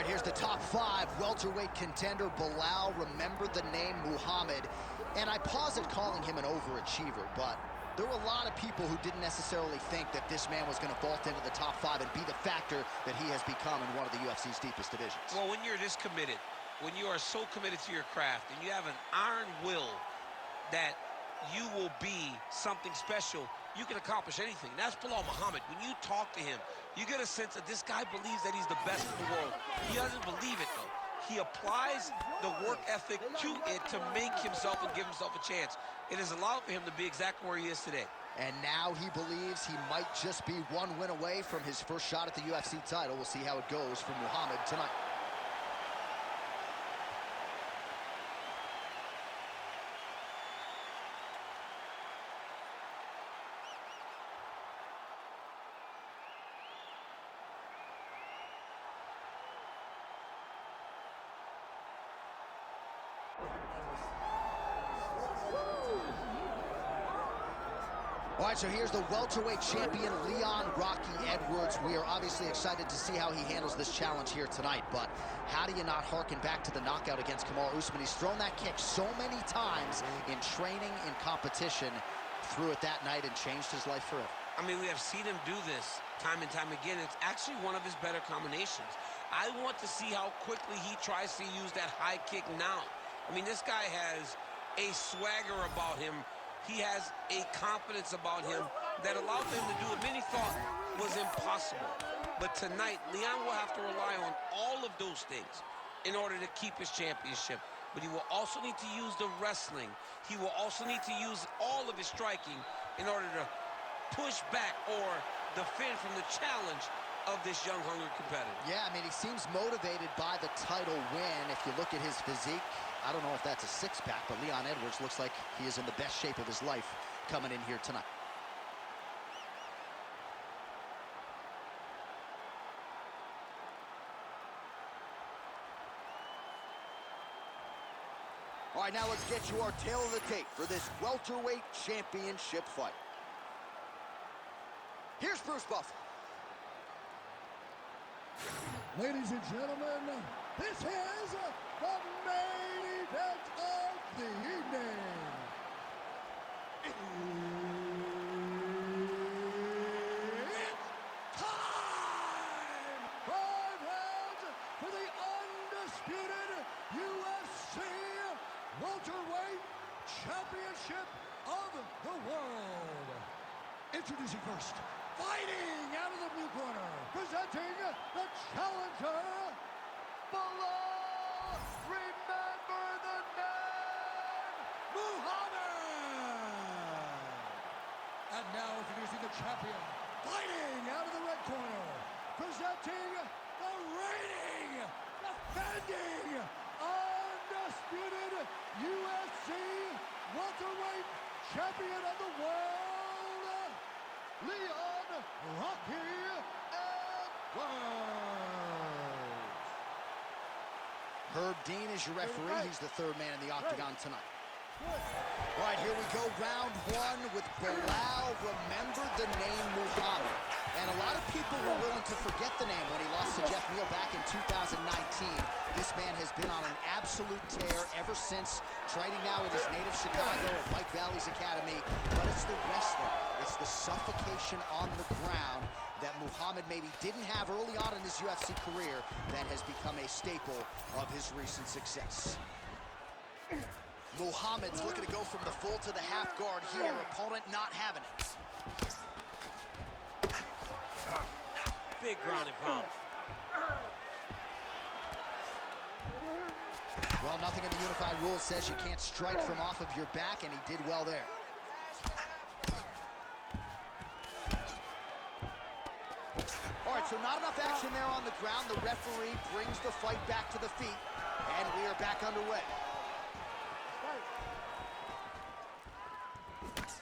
right, here's the top 5 welterweight contender, Belal. Remember the name Muhammad. And I pause at calling him an overachiever, but there were a lot of people who didn't necessarily think that this man was going to vault into the top 5 and be the factor that he has become in one of the UFC's deepest divisions. Well, when you're this committed, when you are so committed to your craft, and you have an iron will that you will be something special, you can accomplish anything. That's Belal Muhammad. When you talk to him, you get a sense that this guy believes that he's the best in the world. He doesn't believe it, though. He applies the work ethic to it to make himself and give himself a chance. It has allowed for him to be exactly where he is today. And now he believes he might just be one win away from his first shot at the UFC title. We'll see how it goes for Muhammad tonight. All right, so here's the welterweight champion, Leon Rocky Edwards. We are obviously excited to see how he handles this challenge here tonight, but how do you not harken back to the knockout against Kamaru Usman? He's thrown that kick so many times in training, in competition, threw it that night and changed his life forever. I mean, we have seen him do this time and time again. It's actually one of his better combinations. I want to see how quickly he tries to use that high kick now. I mean, this guy has a swagger about him. He has a confidence about him that allowed him to do what many thought was impossible. But tonight, Leon will have to rely on all of those things in order to keep his championship. But he will also need to use the wrestling. He will also need to use all of his striking in order to push back or defend from the challenge of this young, hungry competitor. Yeah, I mean, he seems motivated by the title win. If you look at his physique, I don't know if that's a six-pack, but Leon Edwards looks like he is in the best shape of his life coming in here tonight. All right, now let's get you our tail of the tape for this welterweight championship fight. Here's Bruce Buffer. Ladies and gentlemen, this is the main event of the evening. It's time! 5 rounds for the undisputed UFC welterweight championship of the world. Introducing first, fighting out of the blue corner, presenting the challenger, Belal. Remember the name, Muhammad. And now introducing the champion, fighting out of the red corner, presenting the reigning, defending, undisputed UFC welterweight champion of the world, Leon Rocky Edwards. Herb Dean is your referee. He's the third man in the octagon tonight. All right, here we go, round 1 with Belal. Remember the name Muhammad. And a lot of people were willing to forget the name when he lost to Jeff Neal back in 2019. This man has been on an absolute tear ever since, training now with his native Chicago at White Valley's Academy. But it's the wrestling, it's the suffocation on the ground that Muhammad maybe didn't have early on in his UFC career that has become a staple of his recent success. Muhammad's looking to go from the full to the half guard here. Opponent not having it. Big ground and pound. Well, nothing in the unified rules says you can't strike from off of your back, and he did well there. All right, so not enough action there on the ground. The referee brings the fight back to the feet, and we are back underway.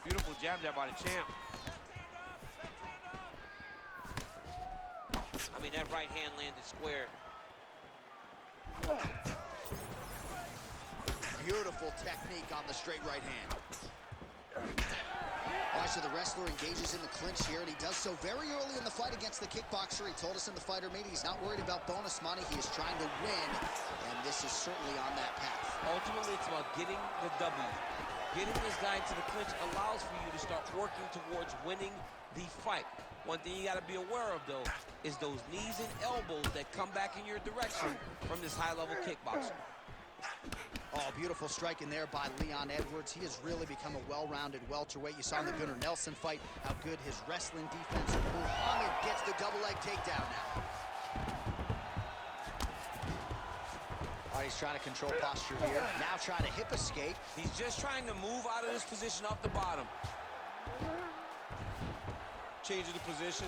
Beautiful jab there by the champ. I mean, that right hand landed square. Beautiful technique on the straight right hand. All right, so the wrestler engages in the clinch here, and he does so very early in the fight against the kickboxer. He told us in the fighter meeting he's not worried about bonus money. He is trying to win, and this is certainly on that path. Ultimately, it's about getting the W. Getting this guy into the clinch allows for you to start working towards winning the fight. One thing you got to be aware of, though, is those knees and elbows that come back in your direction from this high-level kickboxer. Oh, beautiful striking there by Leon Edwards. He has really become a well-rounded welterweight. You saw in the Gunnar Nelson fight how good his wrestling defense. Muhammad gets the double leg takedown now. All right, he's trying to control posture here. Now trying to hip escape. He's just trying to move out of this position off the bottom. Changing the position.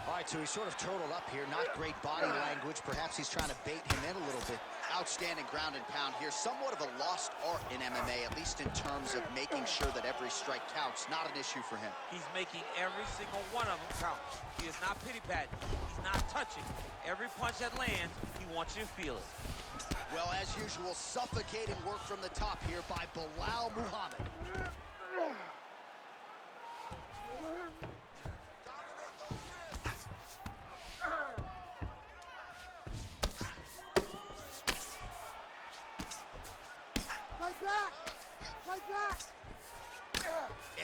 All right, so he's sort of turtled up here. Not great body language. Perhaps he's trying to bait him in a little bit. Outstanding ground and pound here. Somewhat of a lost art in MMA, at least in terms of making sure that every strike counts. Not an issue for him. He's making every single one of them count. He is not pity-patting. He's not touching. Every punch that lands, he wants you to feel it. Well, as usual, suffocating work from the top here by Belal Muhammad.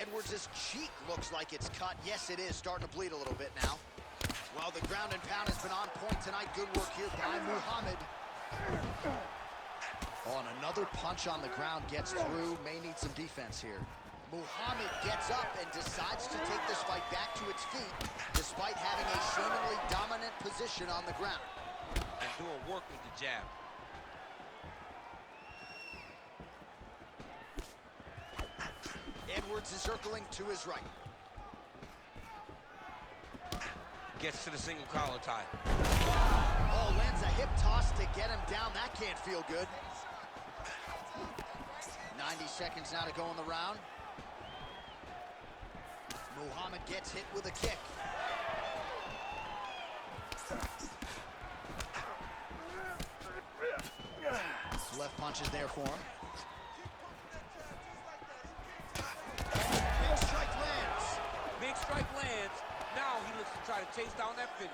Edwards' cheek looks like it's cut. Yes, it is. Starting to bleed a little bit now. Well, the ground and pound has been on point tonight. Good work here by Muhammad. Oh, and another punch on the ground gets through. May need some defense here. Muhammad gets up and decides to take this fight back to its feet, despite having a seemingly dominant position on the ground. And doing work with the jab. Edwards is circling to his right. Gets to the single collar tie. Oh, lands a hip toss to get him down. That can't feel good. 90 seconds now to go in the round. Muhammad gets hit with a kick. Left punch is there for him. Big strike lands. Big strike lands. Now he looks to try to chase down that finish.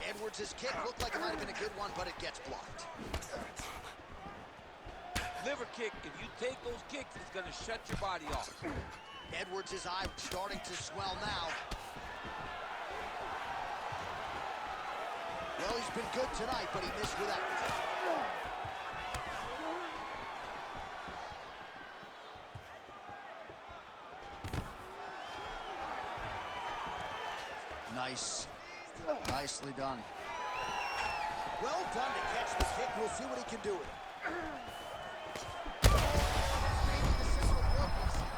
Edwards' kick looked like it might have been a good one, but it gets blocked. Liver kick, if you take those kicks, it's going to shut your body off. Edwards' eye starting to swell now. Well, he's been good tonight, but he missed with that. Nice. Nicely done. Well done to catch the kick. We'll see what he can do with it.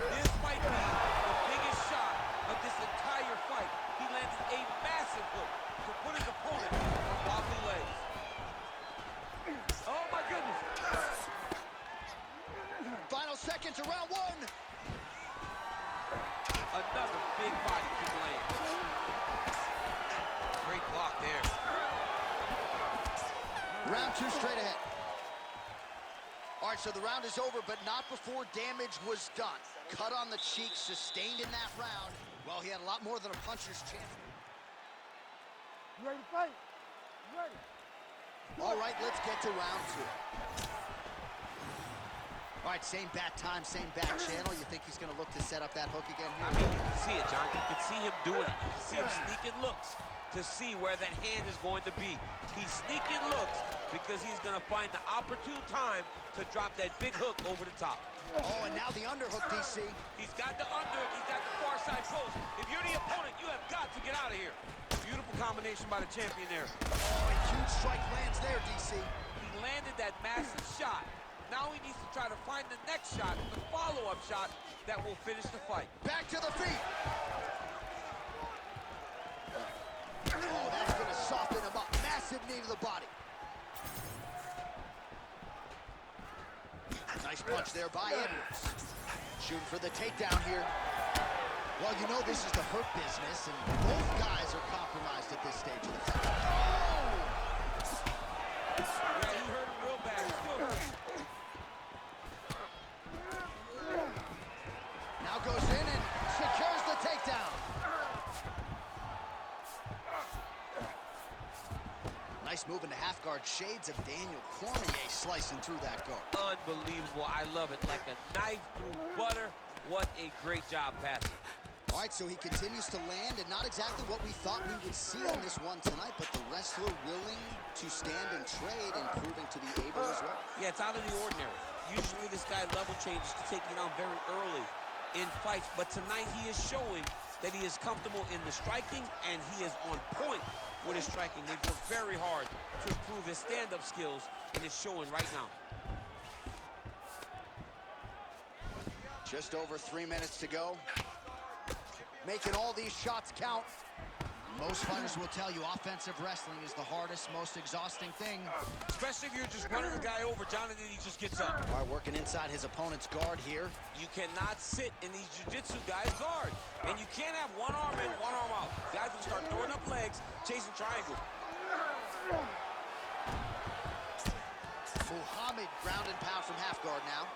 This might be the biggest shot of this entire fight. He landed a massive hook to put his opponent on wobbly legs. Oh my goodness. Final seconds of round one. Another big body kick land. Great block there. Round two straight ahead. All right, so the round is over, but not before damage was done. Cut on the cheek, sustained in that round. Well, he had a lot more than a puncher's chance. You ready to fight? You ready? All right, let's get to round two. All right, same bat time, same bat channel. You think he's going to look to set up that hook again here? I mean, you can see it, John. You can see him doing it. You can see him sneaking looks to see where that hand is going to be. He's sneaking looks because he's going to find the opportune time to drop that big hook over the top. Oh, and now the underhook, DC. He's got the under, he's got the far side post. If you're the opponent, you have got to get out of here. Beautiful combination by the champion there. Oh, a huge strike lands there, DC. He landed that massive shot. Now he needs to try to find the next shot, the follow-up shot that will finish the fight. Back to the feet. Oh, that's going to soften him up. Massive knee to the body. Nice punch there by Edwards. Shooting for the takedown here. Well, you know this is the hurt business, and both guys are compromised at this stage of the fight. Oh! Yeah, he hurt him real bad. He's still hurt. Now goes in and secures the takedown. Nice move into half guard. Shades of Daniel Cormier slicing through that guard. Unbelievable. I love it. Like a knife through butter. What a great job passing. All right, so he continues to land, and not exactly what we thought we would see on this one tonight, but the wrestler willing to stand and trade and proving to be able as well. Yeah, it's out of the ordinary. Usually this guy level changes to take you down very early in fights, but tonight he is showing that he is comfortable in the striking, and he is on point with his striking. They've worked very hard to improve his stand-up skills, and it's showing right now. Just over 3 minutes to go. Making all these shots count. Most fighters will tell you offensive wrestling is the hardest, most exhausting thing. Especially if you're just running the guy over, Jonathan, he just gets up. All right, working inside his opponent's guard here. You cannot sit in these jiu-jitsu guys' guard. And you can't have one arm in, one arm out. Guys will start throwing up legs, chasing triangle. Muhammad ground and pound from half guard now.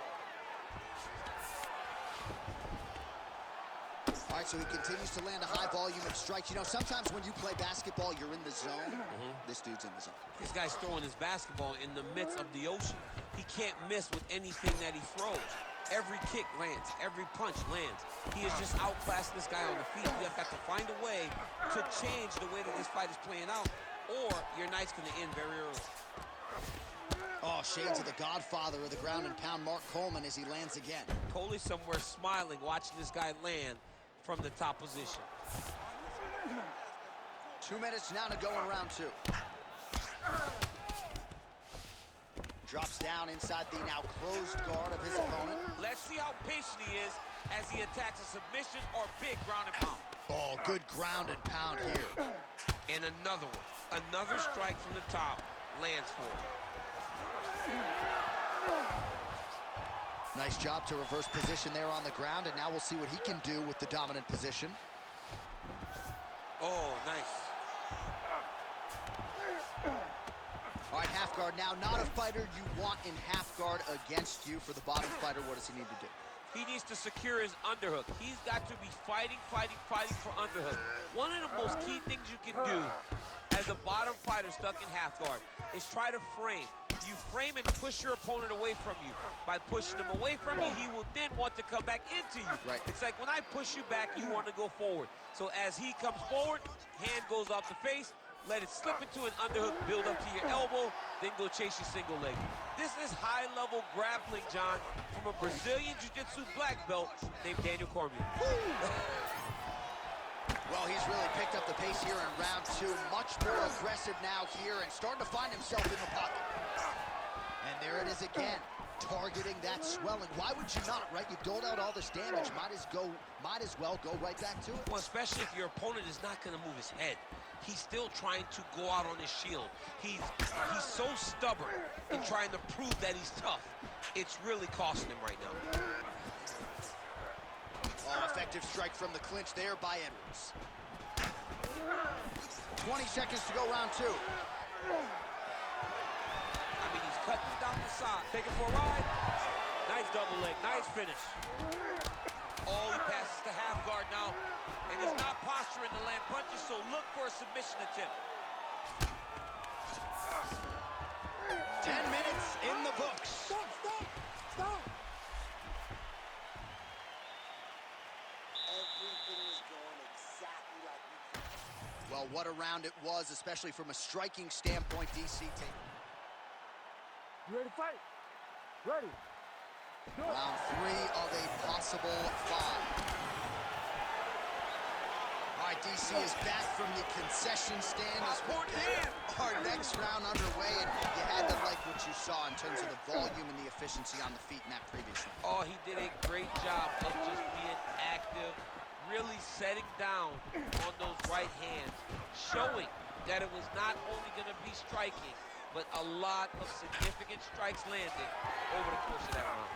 All right, so he continues to land a high volume of strikes. You know, sometimes when you play basketball, you're in the zone. This dude's in the zone. This guy's throwing his basketball in the midst of the ocean. He can't miss with anything that he throws. Every kick lands. Every punch lands. He is just outclassing this guy on the feet. You have got to find a way to change the way that this fight is playing out, or your night's going to end very early. Oh, shades of the godfather of the ground and pound, Mark Coleman, as he lands again. Coley somewhere smiling, watching this guy land from the top position. 2 minutes now to go in round two. Drops down inside the now closed guard of his opponent. Let's see how patient he is as he attacks a submission or big ground and pound. Oh, good ground and pound here. And another one. Another strike from the top lands for him. Nice job to reverse position there on the ground, and now we'll see what he can do with the dominant position. Oh, nice. All right, half guard now. Not a fighter you want in half guard against you. For the bottom fighter, what does he need to do? He needs to secure his underhook. He's got to be fighting for underhook. One of the most key things you can do as a bottom fighter stuck in half guard is try to frame. You frame and push your opponent away from you. By pushing him away from you, he will then want to come back into you. Right. It's like when I push you back, you want to go forward. So as he comes forward, hand goes off the face, let it slip into an underhook, build up to your elbow, then go chase your single leg. This is high-level grappling, John, from a Brazilian Jiu-Jitsu black belt named Daniel Cormier. Well, he's really picked up the pace here in round two. Much more aggressive now here and starting to find himself in the pocket. And there it is again, targeting that swelling. Why would you not, right? You doled out all this damage. Might as well go right back to it. Well, especially if your opponent is not going to move his head. He's still trying to go out on his shield. He's so stubborn in trying to prove that he's tough. It's really costing him right now. Oh, effective strike from the clinch there by Edwards. 20 seconds to go, round two. I mean, he's cutting down the side. Take it for a ride. Nice double leg. Nice finish. Oh, he passes to half guard now. And is not posturing to land punches, so look for a submission attempt. 10 minutes in the books. Stop. Everything is going exactly like we planned. Well, what a round it was, especially from a striking standpoint, DC. You ready to fight? Ready. Round three of a possible five. All right, DC is back from the concession stand as we get our next round underway, and you had to like what you saw in terms of the volume and the efficiency on the feet in that previous round. Oh, he did a great job of just being active, really setting down on those right hands, showing that it was not only going to be striking, but a lot of significant strikes landing over the course of that round.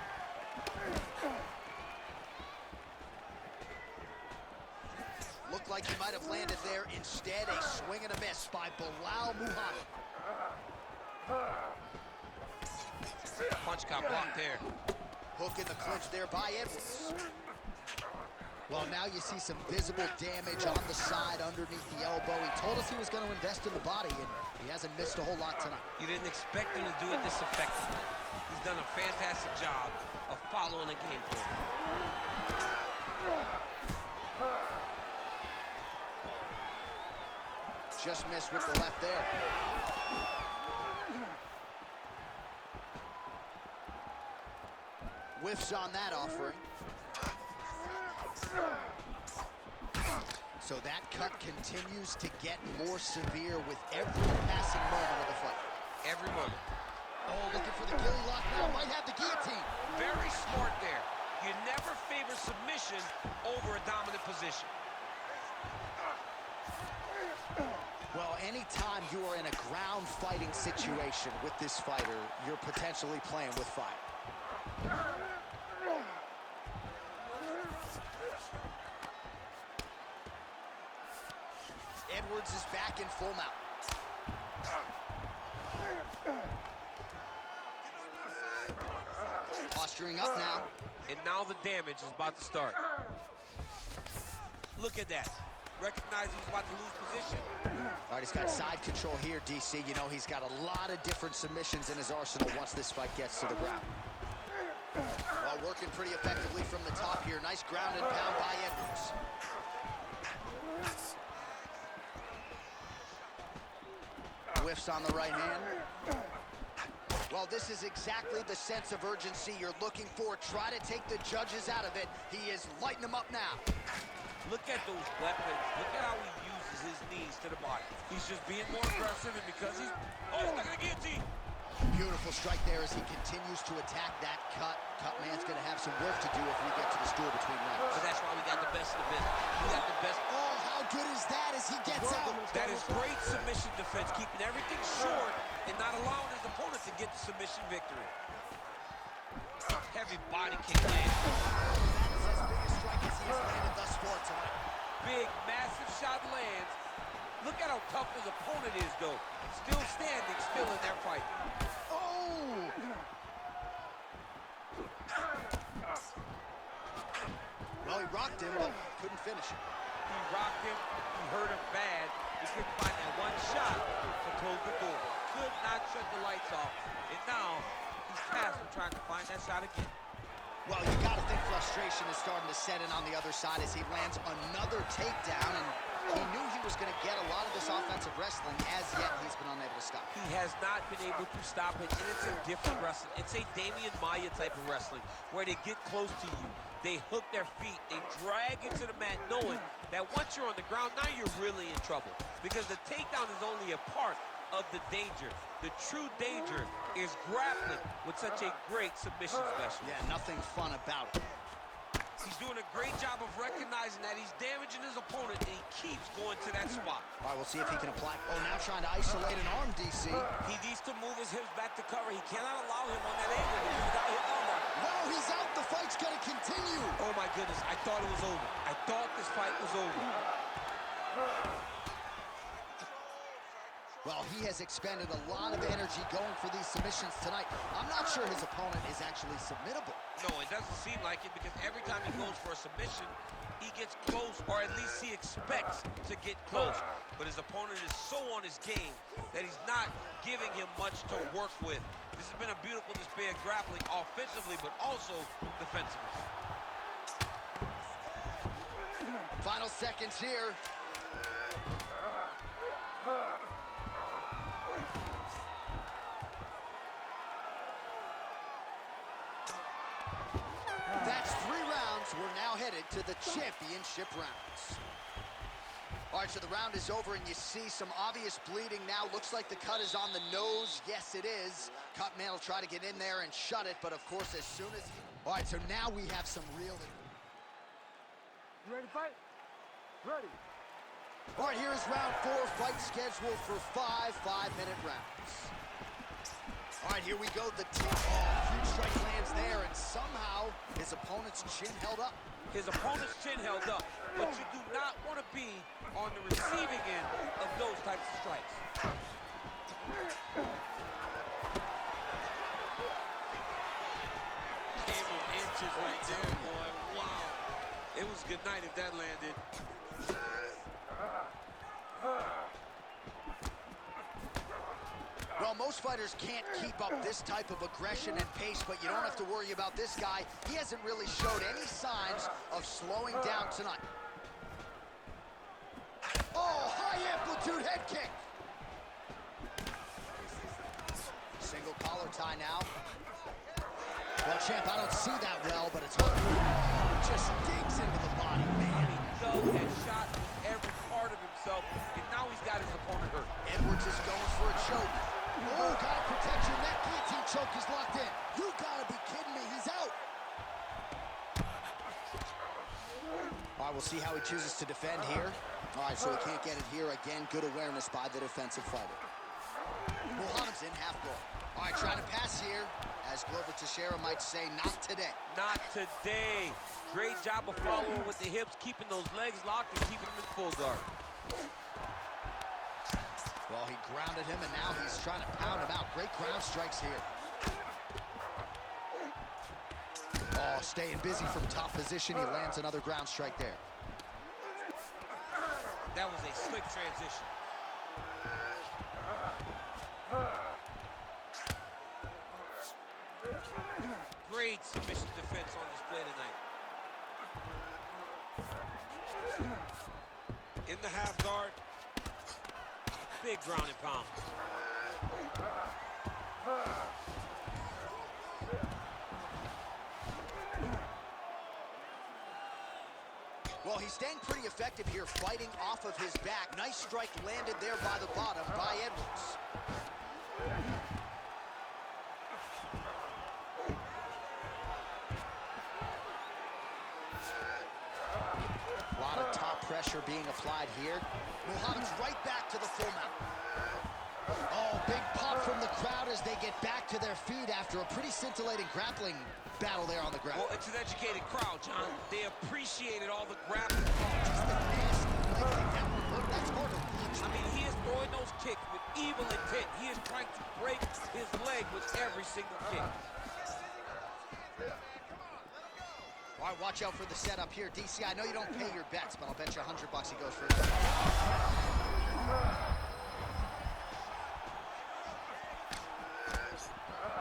like he might have landed there. Instead, a swing and a miss by Belal Muhammad. Punch got blocked there. Hook in the clinch there by Edwards. Well, now you see some visible damage on the side underneath the elbow. He told us he was going to invest in the body, and he hasn't missed a whole lot tonight. You didn't expect him to do it this effectively. He's done a fantastic job of following the game plan. Just missed with the left there. Whiffs on that offering. So that cut continues to get more severe with every passing moment of the fight. Every moment. Oh, looking for the gilly lock now. Might have the guillotine. Very smart there. You never favor submission over a dominant position. Well, anytime you are in a ground fighting situation with this fighter, you're potentially playing with fire. Edwards is back in full mount. Posturing up now. And now the damage is about to start. Look at that. Recognize he's about to lose position. All right, he's got side control here, DC. You know, he's got a lot of different submissions in his arsenal once this fight gets to the ground. Well, working pretty effectively from the top here. Nice ground and pound by Edwards. Whiffs on the right hand. Well, this is exactly the sense of urgency you're looking for. Try to take the judges out of it. He is lighting them up now. Look at those weapons. Look at how he uses his knees to the body. He's just being more aggressive, and because he's... Oh, he's looking at the guillotine. Beautiful strike there as he continues to attack that cut. Cut man's going to have some work to do if we get to the stool between rounds. But that's why we got the best of the business. We got the best. Oh, how good is that as he gets out? That is great submission defense, keeping everything short and not allowing his opponent to get the submission victory. Heavy body kick land. That is as big a strike as he has landed thus far tonight. Big, massive shot lands. Look at how tough his opponent is, though. Still standing, still in their fight. Oh! Well, he rocked him, but couldn't finish him. He rocked him. He hurt him bad. He couldn't find that one shot to close the door. Could not shut the lights off. And now he's tasked with trying to find that shot again. Well, you got to think frustration is starting to set in on the other side as he lands another takedown, and he knew he was going to get a lot of this offensive wrestling. As yet, he's been unable to stop. He has not been able to stop it, and it's a different wrestling. It's a Damian Maia type of wrestling, where they get close to you, they hook their feet, they drag into the mat, knowing that once you're on the ground, now you're really in trouble, because the takedown is only a part of the danger. The true danger is grappling with such a great submission specialist. Yeah, nothing fun about it. He's doing a great job of recognizing that he's damaging his opponent, and he keeps going to that spot. All right, we'll see if he can apply. Oh, now trying to isolate an arm, DC. He needs to move his hips back to cover. He cannot allow him on that angle because he's got hit elbow. No, he's out. The fight's going to continue. Oh, my goodness. I thought it was over. I thought this fight was over. Well, he has expended a lot of energy going for these submissions tonight. I'm not sure his opponent is actually submittable. No, it doesn't seem like it, because every time he goes for a submission, he gets close, or at least he expects to get close. But his opponent is so on his game that he's not giving him much to work with. This has been a beautiful display of grappling offensively, but also defensively. Final seconds here. That's 3 rounds. We're now headed to the championship rounds. All right, so the round is over, and you see some obvious bleeding now. Looks like the cut is on the nose. Yes, it is. Cut man will try to get in there and shut it, but of course, as soon as... All right, so now we have some real... You ready to fight? Ready. All right, here is round 4. Fight scheduled for 5 5-minute rounds. All right, here we go. The tip. Oh, huge strike lands there, and somehow his opponent opponent's chin held up. His opponent's chin held up, but you do not want to be on the receiving end of those types of strikes. Came inches right there, boy. Wow. It was good night if that landed. Well, most fighters can't keep up this type of aggression and pace, but you don't have to worry about this guy. He hasn't really showed any signs of slowing down tonight. Oh, high amplitude head kick. Single collar tie now. Well, champ, I don't see that well, but it's hard. Just digs into the body, man. He dug and shot every part of himself, and now he's got his opponent hurt. Edwards is going for a choke. Oh, gotta protect your neck. Guillotine choke is locked in. You gotta be kidding me. He's out. All right, we'll see how he chooses to defend here. All right, so he can't get it here. Again, good awareness by the defensive fighter. Muhammad's in half guard. All right, trying to pass here. As Glover Teixeira might say, not today. Not today. Great job of following with the hips, keeping those legs locked and keeping them in full guard. Well, he grounded him, and now he's trying to pound him out. Great ground strikes here. Oh, staying busy from top position. He lands another ground strike there. That was a slick transition. Great submission defense on display tonight. In the half guard. Big ground and pound. Well, he's staying pretty effective here, fighting off of his back. Nice strike landed there by the bottom by Edwards. A lot of top pressure being applied here. Muhammad's right back to the full mount. Oh, big pop from the crowd as they get back to their feet after a pretty scintillating grappling battle there on the ground. Well, it's an educated crowd, John. They appreciated all the grappling. Just the nasty leg kick. That's hard to watch. I mean, he is throwing those kicks with evil intent. He is trying to break his leg with every single kick. All right, watch out for the setup here. DC, I know you don't pay your bets, but I'll bet you $100 he goes for it.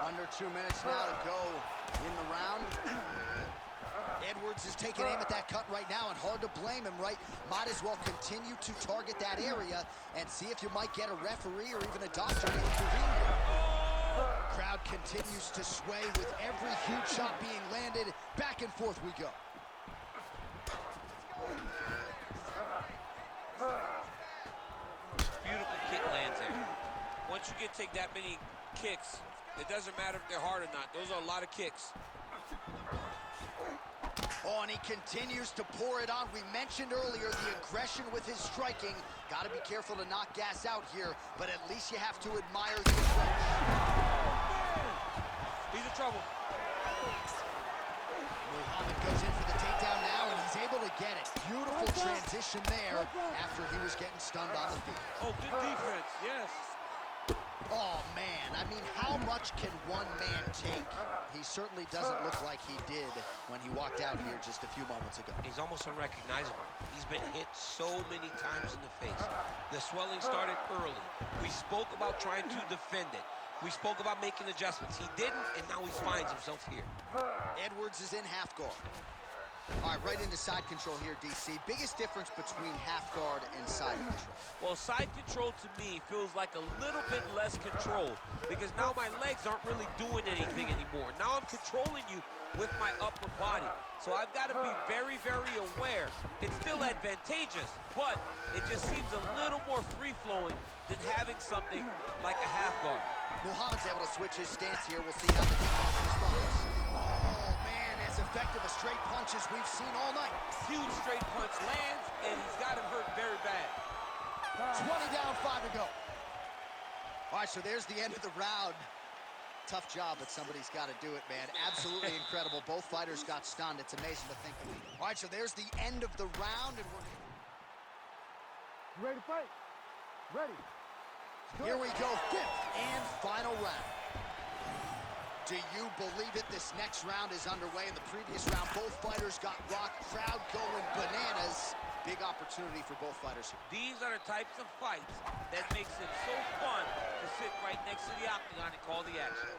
Under 2 minutes now to go in the round. Edwards is taking aim at that cut right now, and hard to blame him, right? Might as well continue to target that area and see if you might get a referee or even a doctor to intervene here. Crowd continues to sway with every huge shot being landed. Back and forth we go. Beautiful kick lands there. Once you take that many kicks, it doesn't matter if they're hard or not. Those are a lot of kicks. Oh, and he continues to pour it on. We mentioned earlier the aggression with his striking. Got to be careful to not gas out here, but at least you have to admire the approach. He's in trouble. Muhammad goes in for the takedown now, and he's able to get it. Beautiful transition there after he was getting stunned on the feet. Oh, good defense, yes. Oh, man, I mean, how much can one man take? He certainly doesn't look like he did when he walked out here just a few moments ago. He's almost unrecognizable. He's been hit so many times in the face. The swelling started early. We spoke about trying to defend it. We spoke about making adjustments. He didn't, and now he finds himself here. Edwards is in half guard. All right, right into side control here, DC. Biggest difference between half guard and side control? Well, side control to me feels like a little bit less control because now my legs aren't really doing anything anymore. Now I'm controlling you with my upper body. So I've got to be very, very aware. It's still advantageous, but it just seems a little more free-flowing than having something like a half guard. Muhammad's able to switch his stance here. We'll see how the defense responds. Oh, man, as effective a straight punch as we've seen all night. Huge straight punch lands, and he's got him hurt very bad. 20 down, 5 to go. All right, so there's the end of the round. Tough job, but somebody's got to do it, man. Absolutely incredible. Both fighters got stunned. It's amazing to think of. All right, so there's the end of the round, and we're... You ready to fight? Ready. Here we go, fifth and final round. Do you believe it? This next round is underway. In the previous round, both fighters got rocked. Crowd going bananas. Big opportunity for both fighters here. These are the types of fights that makes it so fun to sit right next to the octagon and call the action.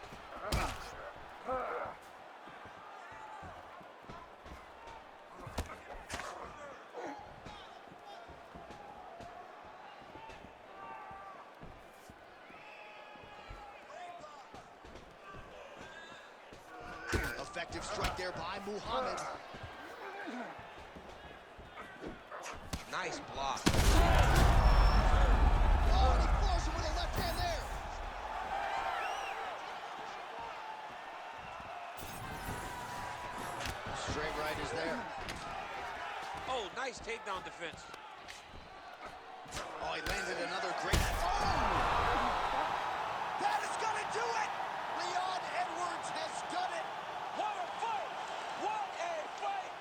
Effective strike there by Muhammad. Nice block. Oh, and he floors him with a left hand there. Straight right is there. Oh, nice takedown defense. Oh, he landed another great... Oh! That is going to do it! Leon Edwards has done it! What a fight! What a fight!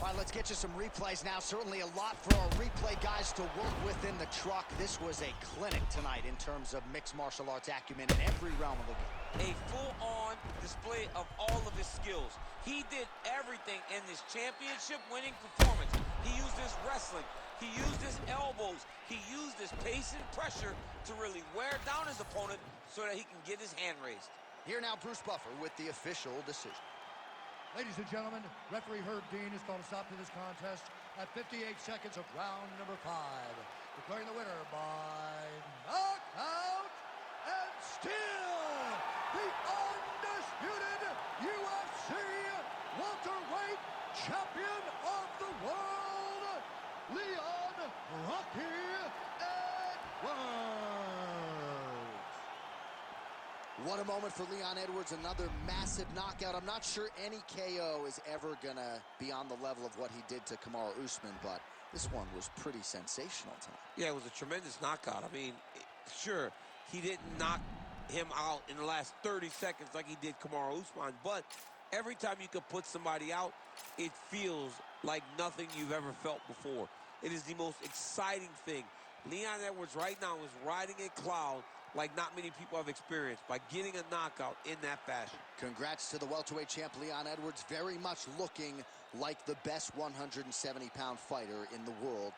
All right, let's get you some replays now. Certainly a lot for our replay guys to work with in the truck. This was a clinic tonight in terms of mixed martial arts acumen in every realm of the game. A full-on display of all of his skills. He did everything in this championship-winning performance. He used his wrestling. He used his elbows. He used his pace and pressure to really wear down his opponent so that he can get his hand raised. Here now, Bruce Buffer with the official decision. Ladies and gentlemen, referee Herb Dean has called a stop to this contest at 58 seconds of round number 5. Declaring the winner by knockout and still the undisputed UFC welterweight champion of the world, Leon Rocky Edwards. What a moment for Leon Edwards, another massive knockout. I'm not sure any KO is ever gonna be on the level of what he did to Kamaru Usman, but this one was pretty sensational tonight. Yeah, it was a tremendous knockout. I mean, sure, he didn't knock him out in the last 30 seconds like he did Kamaru Usman, but every time you can put somebody out, it feels like nothing you've ever felt before. It is the most exciting thing. Leon Edwards right now is riding a cloud like not many people have experienced by getting a knockout in that fashion. Congrats to the welterweight champ Leon Edwards, very much looking like the best 170-pound fighter in the world.